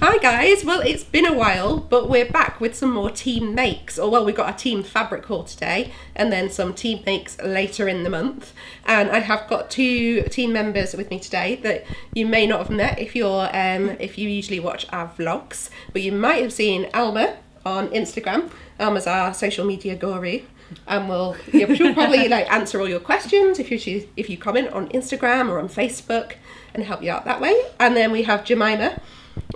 Hi guys, well it's been a while, but we're back with some more team makes, or well we've got a team fabric haul today and then some team makes later in the month, and I have got two team members with me today that you may not have met if you usually watch our vlogs, but you might have seen Alma on Instagram. Alma's our social media guru, and she'll probably answer all your questions if you comment on Instagram or on Facebook and help you out that way. And then we have Jemima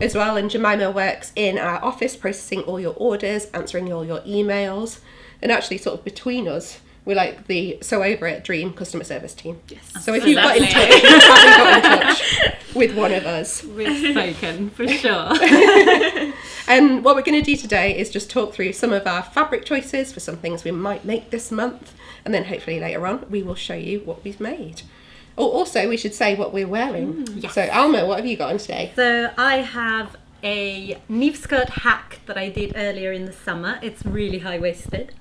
as well, and Jemima works in our office processing all your orders, answering all your emails, and actually sort of between us we're like the so over it dream customer service team. Yes. So if you've got in touch, you've probably got in touch with one of us. We've spoken for sure. And what we're going to do today is just talk through some of our fabric choices for some things we might make this month, and then hopefully later on we will show you what we've made. Oh, also we should say what we're wearing. Yes. So Alma, what have you got on today? So I have a Neve skirt hack that I did earlier in the summer. It's really high-waisted,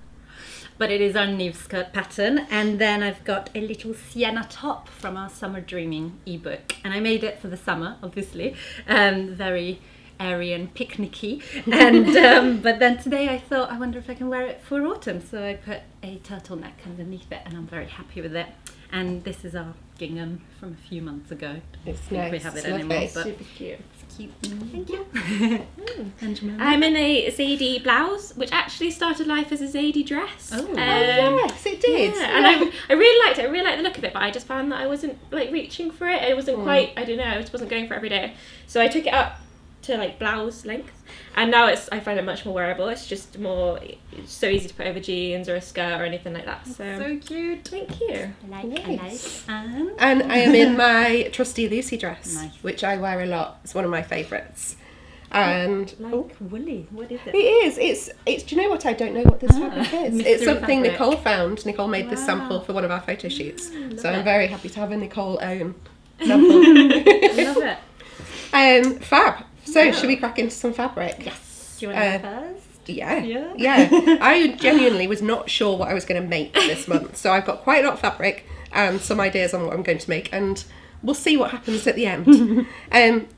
but it is our Neve skirt pattern. And then I've got a little sienna top from our Summer Dreaming ebook, and I made it for the summer, obviously. Very airy and picnicky. And but then today I thought, I wonder if I can wear it for autumn. So I put a turtleneck underneath it, and I'm very happy with it. And this is our gingham from a few months ago. It's I think nice. we have it It's anymore, lovely. but Super cute. it's cute. Thank you. And Jemima? I'm in a Sadie Blouse, which actually started life as a Sadie dress. Oh. Yes, it did. Yeah, and I really liked it. I really liked the look of it, but I just found that I wasn't reaching for it. It wasn't quite. I don't know. It just wasn't going for every day. So I took it up to blouse length, and now I find it much more wearable. It's just it's so easy to put over jeans or a skirt or anything like that. So cute. Thank you. Nice. And And I am in my trusty Lucy dress, Nice. which I wear a lot. It's one of my favourites. And woolly. What is it? it is. It's. Do you know what? I don't know what this fabric is. mystery It's something fabric. Nicole found. Nicole made this Wow. sample for one of our photo shoots, so it. I'm very happy to have a Nicole own sample. I love it. Fab. So Yeah. should we crack into some fabric? Yes. Do you want to go first? Yeah. Yeah. I genuinely was not sure what I was going to make this month, so I've got quite a lot of fabric and some ideas on what I'm going to make, and we'll see what happens at the end.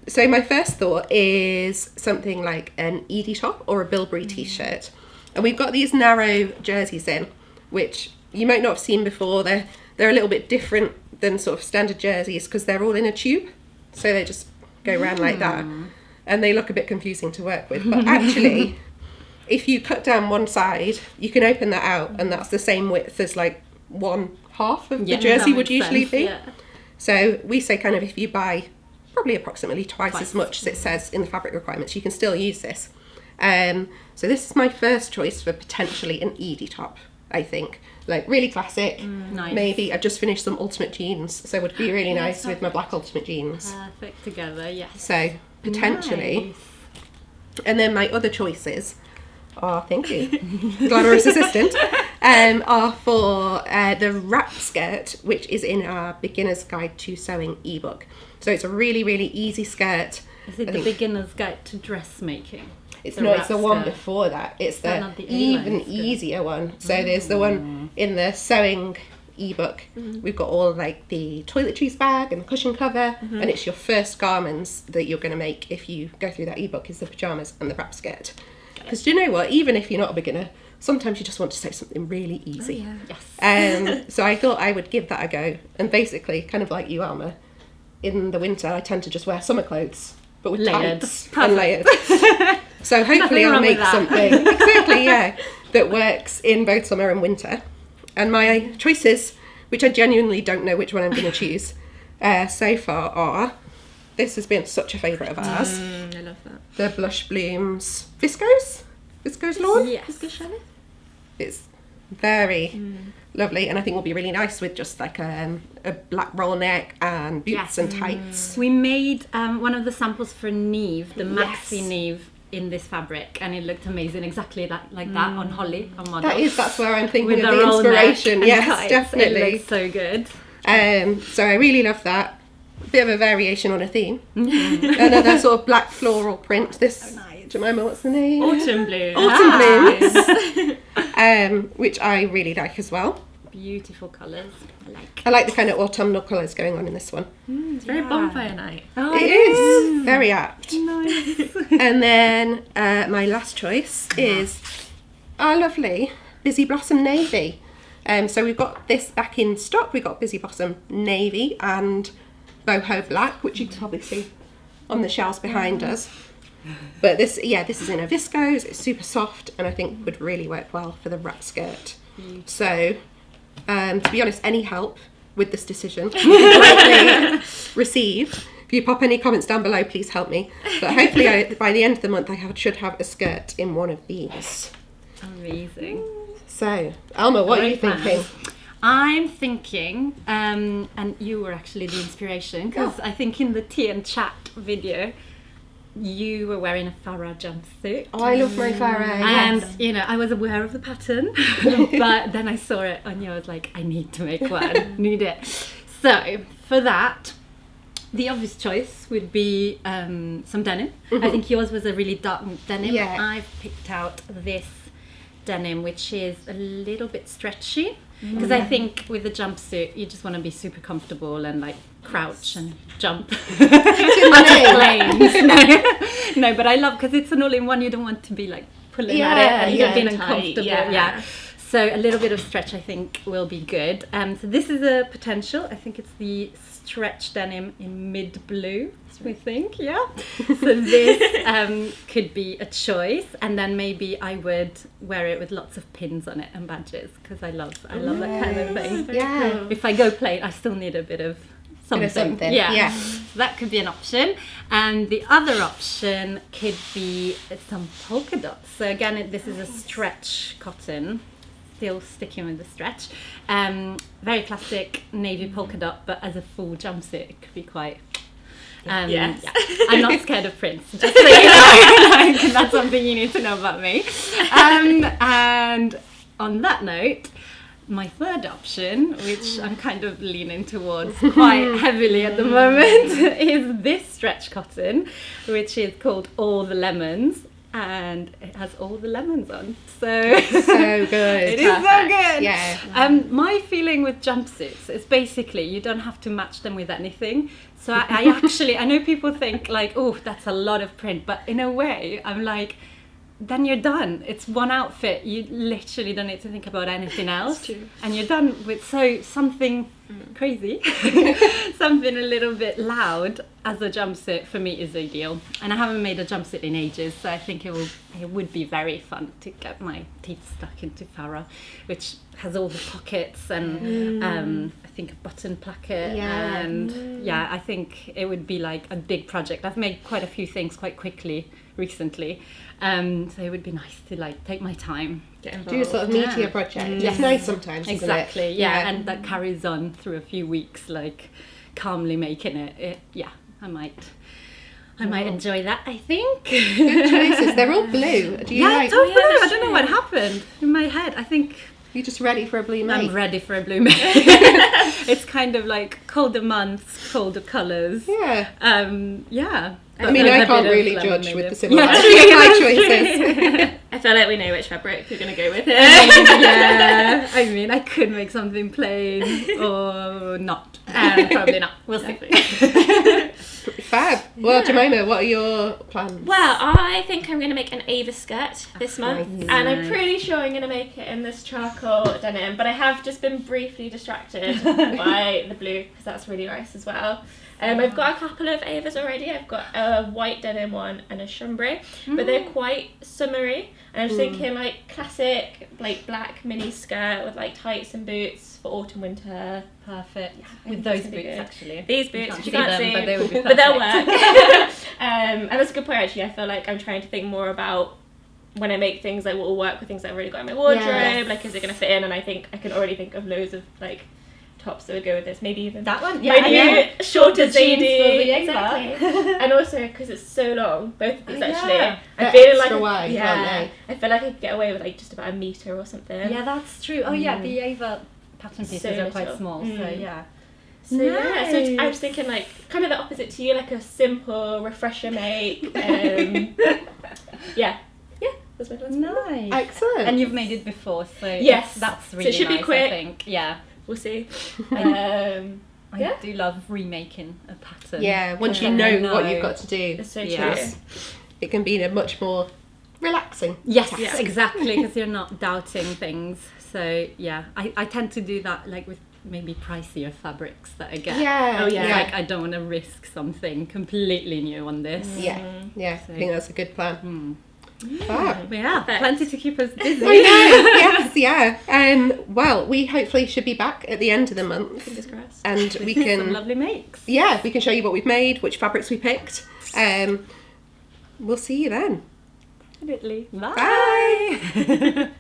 So my first thought is something like an Edie top or a Bilberry t-shirt, and we've got these narrow jerseys in, which you might not have seen before. They're a little bit different than sort of standard jerseys because they're all in a tube, so they just go around like that. And they look a bit confusing to work with, but actually, if you cut down one side, you can open that out, and that's the same width as one half of the jersey would usually be. Yeah. So we say kind of if you buy probably approximately twice as much as it says in the fabric requirements, you can still use this. So this is my first choice for potentially an Edie top, I think. Really classic. Nice. Maybe I've just finished some ultimate jeans, so it would be really nice with my black ultimate jeans. Perfect together. Yes. So potentially. Nice. And then my other choices are, thank you, glamorous assistant, are for the wrap skirt, which is in our Beginner's Guide to Sewing ebook. So it's a really, really easy skirt. Is it the beginner's guide to dressmaking? It's The not, it's wrap the one skirt. before that. It's the not the even A-line skirt? easier one. So there's the one in the sewing ebook. We've got all the toiletries bag and the cushion cover, and it's your first garments that you're going to make if you go through that ebook is the pyjamas and the wrap skirt. Because do you know what? Even if you're not a beginner, sometimes you just want to sew something really easy. Yes. So I thought I would give that a go. And basically, kind of like you, Alma, in the winter I tend to just wear summer clothes, but with Layered. tights and layered. So hopefully Nothing I'll wrong with make that. something exactly, that works in both summer and winter. And my choices, which I genuinely don't know which one I'm going to choose, so far are. This has been such a favourite of ours. I love that. The Blush Blooms Viscose lawn. Yes. It's very lovely, and I think will be really nice with just a black roll neck and boots and tights. We made one of the samples for Neve, the maxi Yes. Neve, in this fabric, and it looked amazing, exactly like that on Holly, on model. That's where I'm thinking with of the the roll neck inspiration. and Yes, tights. definitely. It looks so good. So I really love that. Bit of a variation on a theme. Another sort of black floral print. This, nice. Jemima, what's the name? Autumn blue. Autumn Blooms. Which I really like as well. Beautiful colours. I like the kind of autumnal colours going on in this one. It's very bonfire night. Oh, It is. Very apt. Nice. And then my last choice is our lovely Busy Blossom Navy. So we've got this back in stock. We've got Busy Blossom Navy and Boho Black, which you can probably see on the shelves behind us. But this is in a viscose. It's super soft and I think would really work well for the wrap skirt. So, to be honest, any help with this decision likely received. If you pop any comments down below, please help me. But hopefully by the end of the month, I should have a skirt in one of these. Amazing. So, Alma, what are you thinking? I'm thinking, and you were actually the inspiration, because I think in the tea and chat video, you were wearing a Farah jumpsuit. Oh, I love my Farah. And, yes. you know, I was aware of the pattern, but then I saw it on you, I was like, I need to make one, need it. So, for that, the obvious choice would be some denim. I think yours was a really dark denim. Yeah. I've picked out this denim, which is a little bit stretchy. Because I think with the jumpsuit, you just want to be super comfortable and like crouch and jump. No, but I love because it's an all-in-one. You don't want to be like pulling at it and being uncomfortable. Yeah. So a little bit of stretch, I think, will be good. So this is a potential. I think it's the stretch denim in mid blue. We think, yeah. So this could be a choice, and then maybe I would wear it with lots of pins on it and badges because I love that kind of thing. Yeah. If I go plain, I still need a bit of something. Yeah. So that could be an option, and the other option could be some polka dots. So again, this is a stretch cotton. Still sticking with the stretch. Very classic navy polka dot, but as a full jumpsuit, it could be quite. I'm not scared of prints, just so you know. Like, that's something you need to know about me. And on that note, my third option, which I'm kind of leaning towards quite heavily at the moment, is this stretch cotton, which is called All the Lemons. And it has all the lemons on. So good. It is so good. Yeah. My feeling with jumpsuits is basically you don't have to match them with anything. So I actually, I know people think like, oh, that's a lot of print. But in a way, I'm like, then you're done. It's one outfit. You literally don't need to think about anything else. And you're done with something crazy, something a little bit loud as a jumpsuit for me is ideal. And I haven't made a jumpsuit in ages, so I think it would be very fun to get my teeth stuck into Farah, which has all the pockets and I think a button placket. And I think it would be like a big project. I've made quite a few things quite quickly recently, so it would be nice to like take my time, get involved. Do a sort of meatier project. It's nice sometimes, exactly, isn't it? yeah, and that carries on through a few weeks, like calmly making it. I might enjoy that, I think. Good choices. They're all blue. Do you like? It's all blue. I don't know what happened in my head. I think you're just ready for a blue mate. I'm ready for a blue mate. It's kind of like colder months, colder colours. Yeah. But I mean, I can't really judge with the similarity of my choices. I feel like we know which fabric we're going to go with here. I mean, I could make something plain or not. Probably not. We'll see. Fab. Well, Jemima, what are your plans? Well, I think I'm going to make an Ava skirt this month, and I'm pretty sure I'm going to make it in this charcoal denim, but I have just been briefly distracted by the blue, because that's really nice as well. I've got a couple of Avas already. I've got a white denim one and a chambray, but they're quite summery. And I was thinking like classic, like black mini skirt with like tights and boots for autumn, winter. Perfect. With those boots, actually. These boots, you can't see them, but they would be perfect. But they'll work. And that's a good point actually. I feel like I'm trying to think more about when I make things, like what will work with things that I've already got in my wardrobe. Like, is it going to fit in? And I think I can already think of loads of like tops that would go with this, maybe even that one, maybe shorter Sadie, exactly. And also because it's so long, both of these actually, I feel like wide, I feel like I could get away with like just about a metre or something. Yeah, that's true. Oh yeah, the Ava pattern pieces are quite small, so yeah. So yeah, so I was thinking like kind of the opposite to you, like a simple refresher make. That's my plans. Nice, excellent. And you've made it before, so yes, that's really so it should nice, be quick. I think. Yeah, we'll see. I do love remaking a pattern. Yeah, once you Yeah. know what you've got to do, It's so true. Yes. it can be a much more relaxing. Yes, Yeah. exactly, because you're not doubting things. So yeah, I tend to do that like with maybe pricier fabrics that I get. Yeah, Oh, yeah. It's like I don't want to risk something completely new on this. Yeah, yeah, So- I think that's a good plan. Mm. Fab. But yeah, Perfect. plenty to keep us busy. I know, yes, yeah. Well, we hopefully should be back at the end of the month, Fingers crossed. and we Some can, lovely makes. yeah, we can show you what we've made, which fabrics we picked. We'll see you then. Definitely. Bye.